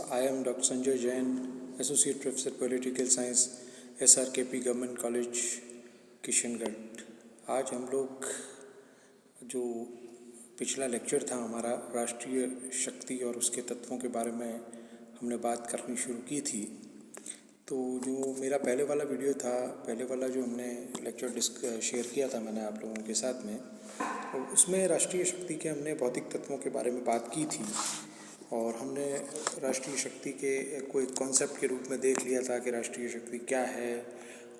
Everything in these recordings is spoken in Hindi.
I am Dr. Sanjay Jain, Associate Professor Political Science, SRKP Government College, Kishangarh. आज हम लोग जो पिछला लेक्चर था हमारा राष्ट्रीय शक्ति और उसके तत्वों के बारे में हमने बात करनी शुरू की थी। तो जो मेरा पहले वाला वीडियो था, पहले वाला जो हमने लेक्चर शेयर किया था मैंने आप लोगों के साथ में, तो उसमें राष्ट्रीय शक्ति के हमने भौतिक तत्वों के बारे में बात की थी और हमने राष्ट्रीय शक्ति के को एक कॉन्सेप्ट के रूप में देख लिया था कि राष्ट्रीय शक्ति क्या है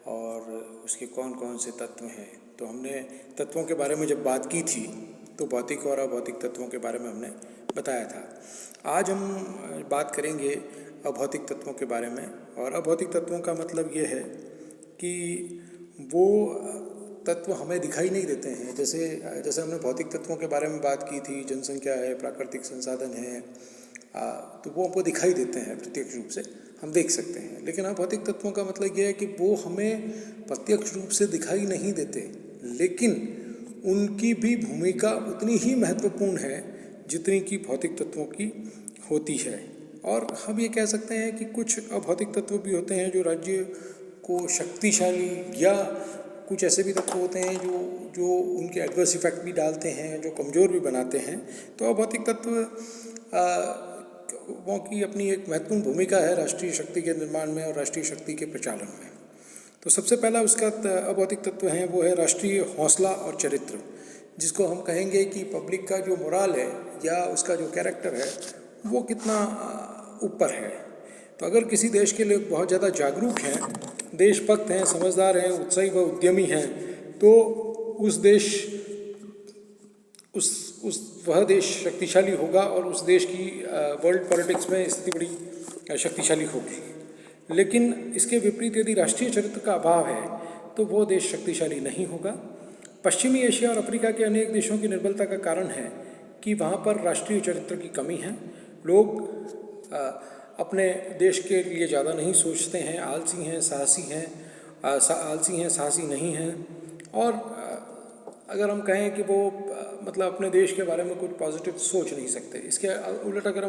और उसके कौन कौन से तत्व हैं। तो हमने तत्वों के बारे में जब बात की थी तो भौतिक और अभौतिक तत्वों के बारे में हमने बताया था। आज हम बात करेंगे अभौतिक तत्वों के बारे में। और अभौतिक तत्वों का मतलब ये है कि वो तत्व हमें दिखाई नहीं देते हैं। जैसे हमने भौतिक तत्वों के बारे में बात की थी, जनसंख्या है, प्राकृतिक संसाधन है, तो वो हमको दिखाई देते हैं, प्रत्यक्ष रूप से हम देख सकते हैं। लेकिन अभौतिक तत्वों का मतलब ये है कि वो हमें प्रत्यक्ष रूप से दिखाई नहीं देते, लेकिन उनकी भी भूमिका उतनी ही महत्वपूर्ण है जितनी कि भौतिक तत्वों की होती है। और हम ये कह सकते हैं कि कुछ अभौतिक तत्व भी होते हैं जो राज्य को शक्तिशाली, या कुछ ऐसे भी तत्व होते हैं जो उनके एडवर्स इफेक्ट भी डालते हैं, जो कमज़ोर भी बनाते हैं। तो अभौतिक तत्व वो की अपनी एक महत्वपूर्ण भूमिका है राष्ट्रीय शक्ति के निर्माण में और राष्ट्रीय शक्ति के प्रचालन में। तो सबसे पहला उसका अभौतिक तत्व है वो है राष्ट्रीय हौसला और चरित्र, जिसको हम कहेंगे कि पब्लिक का जो मोराल है या उसका जो कैरेक्टर है वो कितना ऊपर है। तो अगर किसी देश के लोग बहुत ज़्यादा जागरूक हैं, देशभक्त हैं, समझदार हैं, उत्साही व उद्यमी हैं, तो वह देश शक्तिशाली होगा और उस देश की वर्ल्ड पॉलिटिक्स में स्थिति बड़ी शक्तिशाली होगी। लेकिन इसके विपरीत यदि राष्ट्रीय चरित्र का अभाव है तो वो देश शक्तिशाली नहीं होगा। पश्चिमी एशिया और अफ्रीका के अनेक देशों की निर्बलता का कारण है कि वहाँ पर राष्ट्रीय चरित्र की कमी है। लोग अपने देश के लिए ज़्यादा नहीं सोचते हैं, आलसी हैं, साहसी नहीं हैं। और अगर हम कहें कि वो मतलब अपने देश के बारे में कुछ पॉजिटिव सोच नहीं सकते। इसके उलट अगर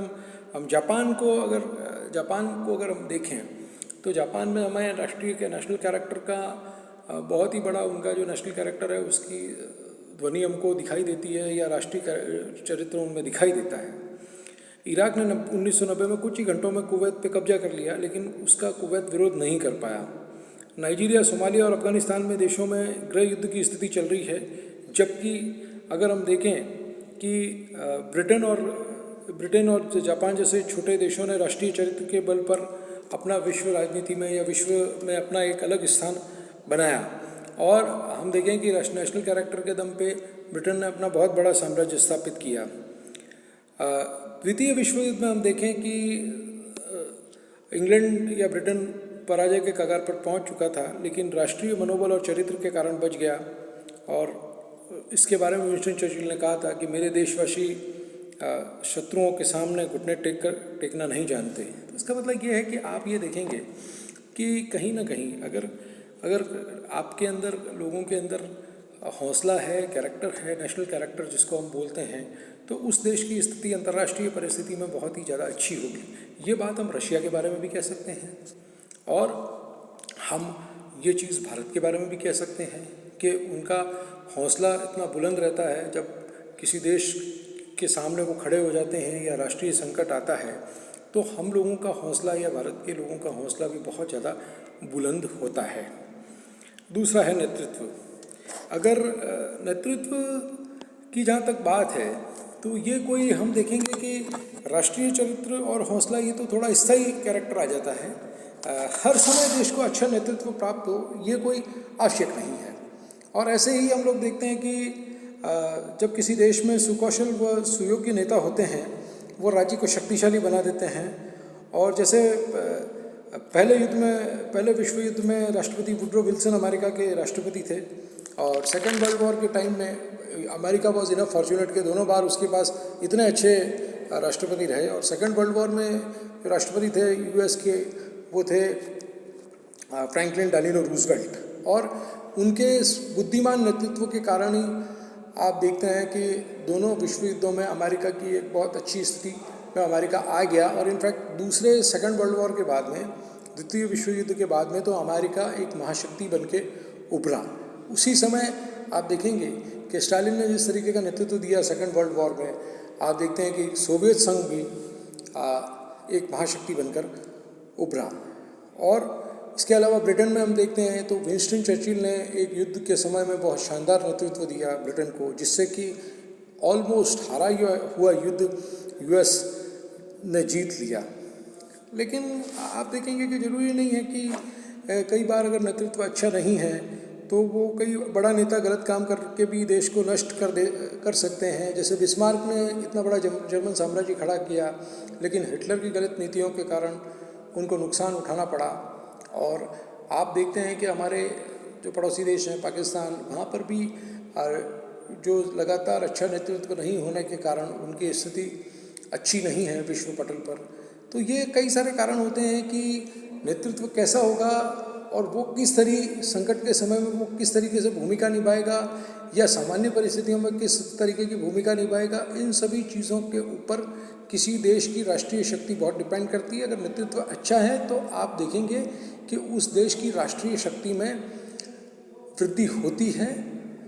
हम जापान को अगर हम देखें तो जापान में हमें नेशनल कैरेक्टर का बहुत ही बड़ा, उनका जो नेशनल कैरेक्टर है उसकी ध्वनि हमको दिखाई देती है, या राष्ट्रीय चरित्र उनमें दिखाई देता है। इराक ने 1990 में कुछ ही घंटों में कुवैत पे कब्जा कर लिया, लेकिन उसका कुवैत विरोध नहीं कर पाया। नाइजीरिया, सोमालिया और अफगानिस्तान में देशों में गृह युद्ध की स्थिति चल रही है, जबकि अगर हम देखें कि ब्रिटेन और जापान जैसे छोटे देशों ने राष्ट्रीय चरित्र के बल पर अपना विश्व राजनीति में या विश्व में अपना एक अलग स्थान बनाया। और हम देखें कि नेशनल कैरेक्टर के दम पे ब्रिटेन ने अपना बहुत बड़ा साम्राज्य स्थापित किया। द्वितीय विश्व युद्ध में हम देखें कि इंग्लैंड या ब्रिटेन पराजय के कगार पर पहुंच चुका था, लेकिन राष्ट्रीय मनोबल और चरित्र के कारण बच गया। और इसके बारे में विंस्टन चर्चिल ने कहा था कि मेरे देशवासी शत्रुओं के सामने घुटने टेकना नहीं जानते। तो इसका मतलब ये है कि आप ये देखेंगे कि कहीं ना कहीं अगर आपके अंदर, लोगों के अंदर हौसला है, कैरेक्टर है, नेशनल कैरेक्टर जिसको हम बोलते हैं, तो उस देश की स्थिति अंतर्राष्ट्रीय परिस्थिति में बहुत ही ज़्यादा अच्छी होगी। ये बात हम रशिया के बारे में भी कह सकते हैं, और हम ये चीज़ भारत के बारे में भी कह सकते हैं कि उनका हौसला इतना बुलंद रहता है। जब किसी देश के सामने वो खड़े हो जाते हैं या राष्ट्रीय संकट आता है, तो हम लोगों का हौसला या भारत के लोगों का हौसला भी बहुत ज़्यादा बुलंद होता है। दूसरा है नेतृत्व। अगर नेतृत्व की जहाँ तक बात है तो ये कोई, हम देखेंगे कि राष्ट्रीय चरित्र और हौसला ये तो थोड़ा स्थायी कैरेक्टर आ जाता है। हर समय देश को अच्छा नेतृत्व प्राप्त हो ये कोई आवश्यक नहीं है। और ऐसे ही हम लोग देखते हैं कि जब किसी देश में सुकौशल व सुयोग्य नेता होते हैं वो राज्य को शक्तिशाली बना देते हैं। और जैसे पहले विश्व युद्ध में राष्ट्रपति वुड्रो विल्सन अमेरिका के राष्ट्रपति थे, और सेकेंड वर्ल्ड वॉर के टाइम में अमेरिका वॉज इनफ फॉर्चुनेट के दोनों बार उसके पास इतने अच्छे राष्ट्रपति रहे। और सेकेंड वर्ल्ड वॉर में जो राष्ट्रपति थे यूएस के, वो थे फ्रैंकलिन डेलानो रूजवेल्ट। और उनके बुद्धिमान नेतृत्व के कारण ही आप देखते हैं कि दोनों विश्व युद्धों में अमेरिका की एक बहुत अच्छी स्थिति में अमेरिका आ गया। और इनफैक्ट दूसरे सेकंड वर्ल्ड वॉर के बाद में, द्वितीय विश्व युद्ध के बाद में, तो अमेरिका एक महाशक्ति बन के उभरा। उसी समय आप देखेंगे कि स्टालिन ने जिस तरीके का नेतृत्व दिया सेकंड वर्ल्ड वॉर में, आप देखते हैं कि सोवियत संघ भी एक महाशक्ति बनकर उभरा। और इसके अलावा ब्रिटेन में हम देखते हैं तो विंस्टन चर्चिल ने एक युद्ध के समय में बहुत शानदार नेतृत्व दिया ब्रिटेन को, जिससे कि ऑलमोस्ट हारा हुआ युद्ध यूएस ने जीत लिया। लेकिन आप देखेंगे कि ज़रूरी नहीं है कि कई बार अगर नेतृत्व अच्छा नहीं है तो वो कई बड़ा नेता गलत काम करके भी देश को नष्ट कर सकते हैं। जैसे बिस्मार्क ने इतना बड़ा जर्मन साम्राज्य खड़ा किया, लेकिन हिटलर की गलत नीतियों के कारण उनको नुकसान उठाना पड़ा। और आप देखते हैं कि हमारे जो पड़ोसी देश हैं पाकिस्तान, वहाँ पर भी जो लगातार अच्छा नेतृत्व नहीं होने के कारण उनकी स्थिति अच्छी नहीं है विश्व पटल पर। तो ये कई सारे कारण होते हैं कि नेतृत्व कैसा होगा और वो किस तरीके संकट के समय में वो किस तरीके से भूमिका निभाएगा या सामान्य परिस्थितियों में किस तरीके की भूमिका निभाएगा। इन सभी चीज़ों के ऊपर किसी देश की राष्ट्रीय शक्ति बहुत डिपेंड करती है। अगर नेतृत्व अच्छा है तो आप देखेंगे कि उस देश की राष्ट्रीय शक्ति में वृद्धि होती है।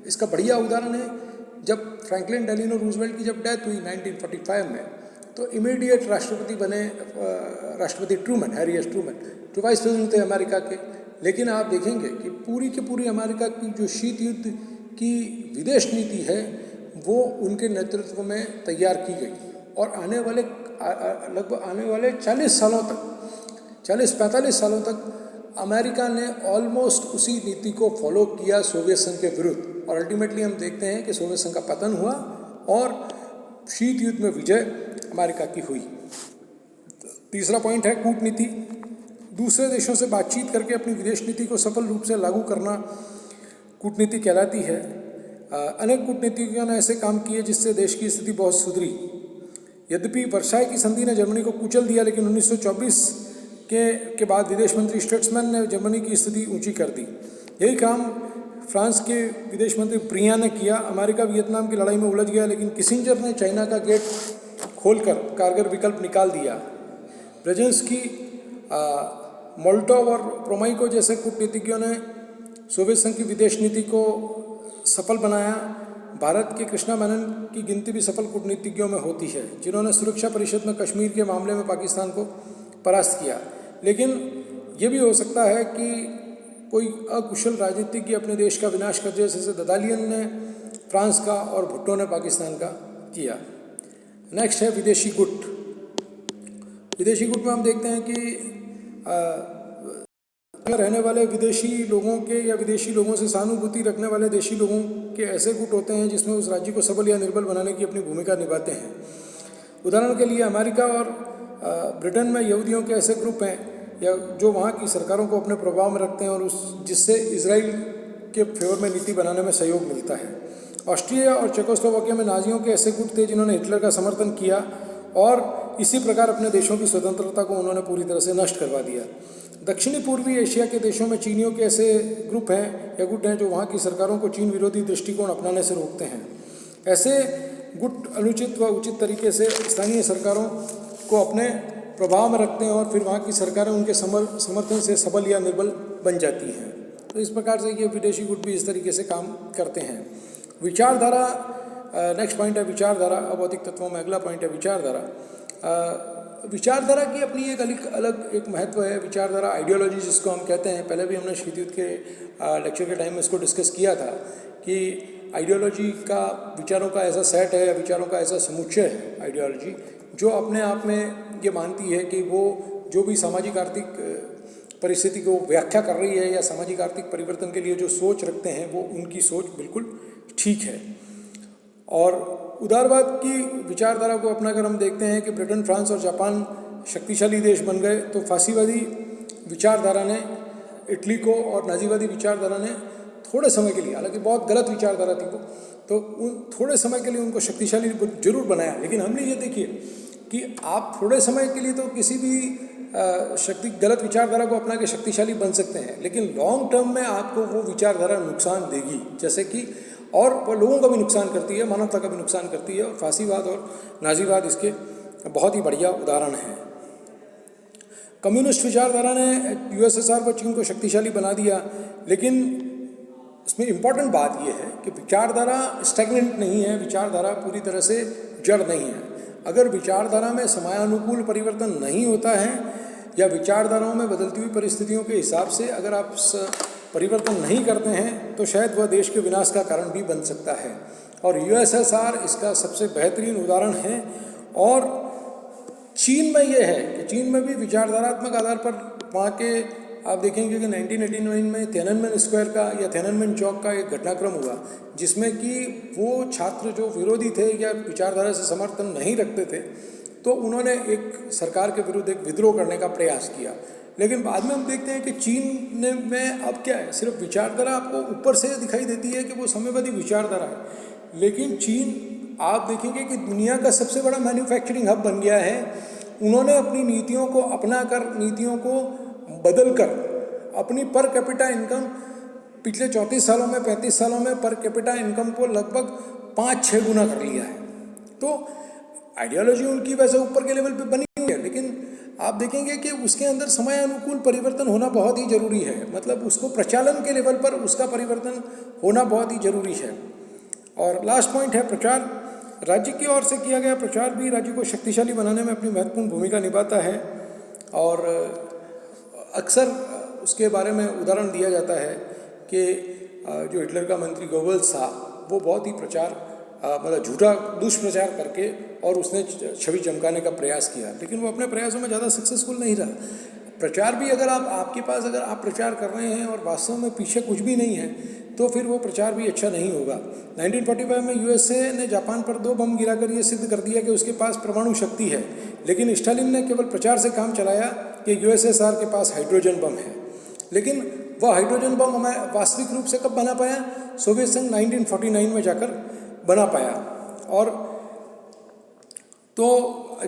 इसका बढ़िया उदाहरण है जब फ्रैंकलिन डेलिनो रूजवेल्ट की जब डेथ हुई 1945 में, तो इमीडिएट राष्ट्रपति बने राष्ट्रपति ट्रूमैन, हैरी एस ट्रूमैन, जो वाइस प्रेसिडेंट थे अमेरिका के। लेकिन आप देखेंगे कि पूरी की पूरी अमेरिका की जो शीत युद्ध की विदेश नीति है वो उनके नेतृत्व में तैयार की गई। और लगभग आने वाले 40 सालों तक, 40-45 सालों तक अमेरिका ने ऑलमोस्ट उसी नीति को फॉलो किया सोवियत संघ के विरुद्ध। और अल्टीमेटली हम देखते हैं कि सोवियत संघ का पतन हुआ और शीत युद्ध में विजय अमेरिका की हुई। तीसरा पॉइंट है कूटनीति। दूसरे देशों से बातचीत करके अपनी विदेश नीति को सफल रूप से लागू करना कूटनीति कहलाती है। अनेक कूटनीतिज्ञों ने ऐसे काम किए जिससे देश की स्थिति बहुत सुधरी। यद्यपि वर्साई की संधि ने जर्मनी को कुचल दिया, लेकिन 1924 के बाद विदेश मंत्री स्टट्समैन ने जर्मनी की स्थिति ऊंची कर दी। यही काम फ्रांस के विदेश मंत्री ब्रियान ने किया। अमेरिका वियतनाम की लड़ाई में उलझ गया, लेकिन किसिंजर ने चाइना का गेट खोलकर कारगर विकल्प निकाल दिया। ब्रेजिंस्की, मोल्टोव और प्रोमाइको जैसे कूटनीतिज्ञों ने सोवियत संघ की विदेश नीति को सफल बनाया। भारत के कृष्णा मेनन की गिनती भी सफल कूटनीतिज्ञों में होती है, जिन्होंने सुरक्षा परिषद में कश्मीर के मामले में पाकिस्तान को परास्त किया। लेकिन ये भी हो सकता है कि कोई अकुशल राजनीतिज्ञ अपने देश का विनाश कर जाए, जैसे ददालियन ने फ्रांस का और भुट्टो ने पाकिस्तान का किया। नेक्स्ट है विदेशी गुट। विदेशी गुट में हम देखते हैं कि रहने वाले विदेशी लोगों के या विदेशी लोगों से सहानुभूति रखने वाले देशी लोगों के ऐसे गुट होते हैं जिसमें उस राज्य को सबल या निर्बल बनाने की अपनी भूमिका निभाते हैं। उदाहरण के लिए अमेरिका और ब्रिटेन में यहूदियों के ऐसे ग्रुप हैं या जो वहाँ की सरकारों को अपने प्रभाव में रखते हैं और जिससे इजराइल के फेवर में नीति बनाने में सहयोग मिलता है। ऑस्ट्रिया और चेकोस्लोवाकिया में नाजियों के ऐसे गुट थे जिन्होंने हिटलर का समर्थन किया और इसी प्रकार अपने देशों की स्वतंत्रता को उन्होंने पूरी तरह से नष्ट करवा दिया। दक्षिणी पूर्वी एशिया के देशों में चीनियों के ऐसे ग्रुप हैं या गुट हैं जो वहाँ की सरकारों को चीन विरोधी दृष्टिकोण अपनाने से रोकते हैं। ऐसे गुट अनुचित व उचित तरीके से स्थानीय सरकारों को अपने प्रभाव में रखते हैं और फिर वहाँ की सरकारें उनके समर्थन से सबल या निर्बल बन जाती हैं। तो इस प्रकार से ये विदेशी गुट भी इस तरीके से काम करते हैं। विचारधारा, नेक्स्ट पॉइंट है विचारधारा। अभौतिक तत्वों में अगला पॉइंट है विचारधारा। विचारधारा की अपनी एक अलग एक महत्व है। विचारधारा, आइडियोलॉजी जिसको हम कहते हैं, पहले भी हमने शीत युद्ध के लेक्चर के टाइम में इसको डिस्कस किया था कि आइडियोलॉजी का विचारों का ऐसा सेट है या विचारों का ऐसा समुच्चय है आइडियोलॉजी, जो अपने आप में ये मानती है कि वो जो भी सामाजिक आर्थिक परिस्थिति को व्याख्या कर रही है या सामाजिक आर्थिक परिवर्तन के लिए जो सोच रखते हैं वो उनकी सोच बिल्कुल ठीक है। और उदारवाद की विचारधारा को अपनाकर हम देखते हैं कि ब्रिटेन, फ्रांस और जापान शक्तिशाली देश बन गए, तो फांसीवादी विचारधारा ने इटली को और नाजीवादी विचारधारा ने थोड़े समय के लिए, हालांकि बहुत गलत विचारधारा थी वो, तो उन थोड़े समय के लिए उनको शक्तिशाली जरूर बनाया। लेकिन हमने ये देखिए कि आप थोड़े समय के लिए तो किसी भी गलत विचारधारा को अपना के शक्तिशाली बन सकते हैं, लेकिन लॉन्ग टर्म में आपको वो विचारधारा नुकसान देगी, जैसे कि और वो लोगों का भी नुकसान करती है, मानवता का भी नुकसान करती है। और फांसीवाद और नाजीवाद इसके बहुत ही बढ़िया उदाहरण है। कम्युनिस्ट विचारधारा ने यूएसएसआर व चीन को शक्तिशाली बना दिया, लेकिन इसमें इम्पॉर्टेंट बात यह है कि विचारधारा स्टैग्नेंट नहीं है, विचारधारा पूरी तरह से जड़ नहीं है। अगर विचारधारा में समयानुकूल परिवर्तन नहीं होता है या विचारधाराओं में बदलती हुई परिस्थितियों के हिसाब से अगर आप परिवर्तन नहीं करते हैं तो शायद वह देश के विनाश का कारण भी बन सकता है, और यूएसएसआर इसका सबसे बेहतरीन उदाहरण है। और चीन में यह है कि चीन में भी विचारधारात्मक आधार पर वहाँ के आप देखेंगे कि 1989 में तियाननमेन स्क्वायर का या तियाननमेन चौक का एक घटनाक्रम हुआ, जिसमें कि वो छात्र जो विरोधी थे या विचारधारा से समर्थन नहीं रखते थे, तो उन्होंने एक सरकार के विरुद्ध एक विद्रोह करने का प्रयास किया। लेकिन बाद में हम देखते हैं कि चीन में अब क्या है, सिर्फ विचारधारा आपको ऊपर से दिखाई देती है कि वो साम्यवादी विचारधारा है, लेकिन चीन आप देखेंगे कि दुनिया का सबसे बड़ा मैन्युफैक्चरिंग हब बन गया है। उन्होंने अपनी नीतियों को अपनाकर, नीतियों को बदलकर अपनी पर कैपिटा इनकम पिछले 34 सालों में 35 सालों में पर कैपिटा इनकम को लगभग 5-6 गुना कर लिया है। तो आइडियोलॉजी उनकी वैसे ऊपर के लेवल पे बनी हुई है, लेकिन आप देखेंगे कि उसके अंदर समय अनुकूल परिवर्तन होना बहुत ही जरूरी है। मतलब उसको प्रचालन के लेवल पर उसका परिवर्तन होना बहुत ही जरूरी है। और लास्ट पॉइंट है प्रचार। राज्य की ओर से किया गया प्रचार भी राज्य को शक्तिशाली बनाने में अपनी महत्वपूर्ण भूमिका निभाता है, और अक्सर उसके बारे में उदाहरण दिया जाता है कि जो हिटलर का मंत्री गोबल्स था, वो बहुत ही मतलब झूठा दुष्प्रचार करके और उसने छवि चमकाने का प्रयास किया, लेकिन वो अपने प्रयासों में ज़्यादा सक्सेसफुल नहीं रहा। प्रचार भी अगर आपके पास अगर आप प्रचार कर रहे हैं और वास्तव में पीछे कुछ भी नहीं है, तो फिर वो प्रचार भी अच्छा नहीं होगा। 1945 में यूएसए ने जापान पर 2 बम गिराकर ये सिद्ध कर दिया कि उसके पास परमाणु शक्ति है, लेकिन स्टालिन ने केवल प्रचार से काम चलाया कि यूएसएसआर के पास हाइड्रोजन बम है। लेकिन वह हाइड्रोजन बम हमें वास्तविक रूप से कब बना पाया? सोवियत संघ 1949 में जाकर बना पाया। और तो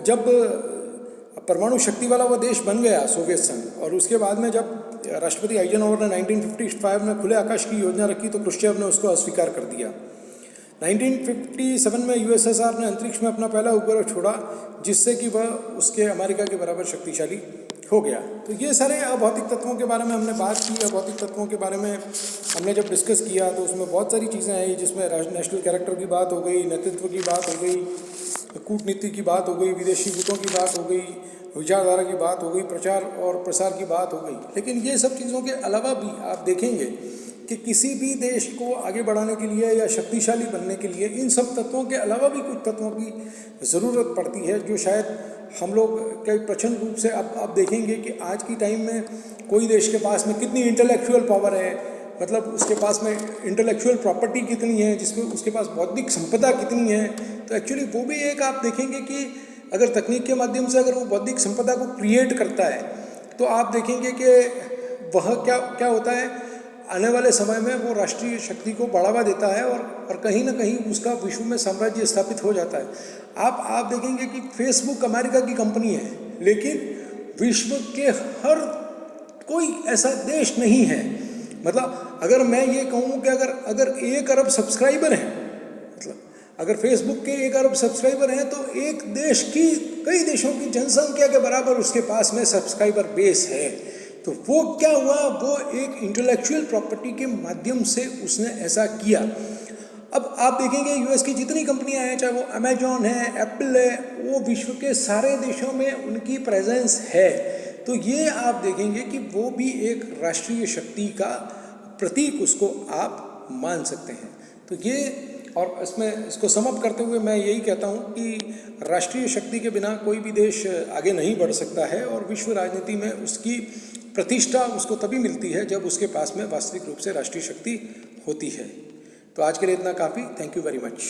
जब परमाणु शक्ति वाला वह देश बन गया सोवियत संघ, और उसके बाद में जब राष्ट्रपति आइजनहोवर ने 1955 में खुले आकाश की योजना रखी तो क्रुश्चेव ने उसको अस्वीकार कर दिया। 1957 में यूएसएसआर ने अंतरिक्ष में अपना पहला उपग्रह छोड़ा, जिससे कि वह उसके अमेरिका के बराबर शक्तिशाली हो गया। तो ये सारे अभौतिक तत्वों के बारे में हमने बात की। अभौतिक तत्वों के बारे में हमने जब डिस्कस किया तो उसमें बहुत सारी चीज़ें आई, जिसमें नेशनल कैरेक्टर की बात हो गई, नेतृत्व की बात हो गई, कूटनीति की बात हो गई, विदेशी हितों की बात हो गई, विचारधारा की बात हो गई, प्रचार और प्रसार की बात हो गई। लेकिन ये सब चीज़ों के अलावा भी आप देखेंगे कि किसी भी देश को आगे बढ़ाने के लिए या शक्तिशाली बनने के लिए इन सब तत्वों के अलावा भी कुछ तत्वों की ज़रूरत पड़ती है, जो शायद हम लोग कई प्रचंड रूप से आप देखेंगे कि आज की टाइम में कोई देश के पास में कितनी इंटेलेक्चुअल पावर है, मतलब उसके पास में इंटेलेक्चुअल प्रॉपर्टी कितनी है, जिसमें उसके पास बौद्धिक संपदा कितनी है। तो एक्चुअली वो भी एक आप देखेंगे कि अगर तकनीक के माध्यम से अगर वो बौद्धिक संपदा को क्रिएट करता है तो आप देखेंगे कि वह क्या होता है, आने वाले समय में वो राष्ट्रीय शक्ति को बढ़ावा देता है और कहीं ना कहीं उसका विश्व में साम्राज्य स्थापित हो जाता है। आप देखेंगे कि फेसबुक अमेरिका की कंपनी है, लेकिन विश्व के हर कोई ऐसा देश नहीं है, मतलब अगर मैं ये कहूँ कि अगर 1 अरब सब्सक्राइबर हैं, मतलब अगर फेसबुक के 1 अरब सब्सक्राइबर हैं तो एक देश की कई देशों की जनसंख्या के बराबर उसके पास में सब्सक्राइबर बेस है। तो वो क्या हुआ, वो एक इंटेलेक्चुअल प्रॉपर्टी के माध्यम से उसने ऐसा किया। अब आप देखेंगे यूएस की जितनी कंपनियां हैं, चाहे वो अमेजॉन है, एप्पल है, वो विश्व के सारे देशों में उनकी प्रेजेंस है। तो ये आप देखेंगे कि वो भी एक राष्ट्रीय शक्ति का प्रतीक उसको आप मान सकते हैं। तो ये, और इसमें इसको समअप करते हुए मैं यही कहता हूँ कि राष्ट्रीय शक्ति के बिना कोई भी देश आगे नहीं बढ़ सकता है, और विश्व राजनीति में उसकी प्रतिष्ठा उसको तभी मिलती है जब उसके पास में वास्तविक रूप से राष्ट्रीय शक्ति होती है। तो आज के लिए इतना काफ़ी। Thank you very much.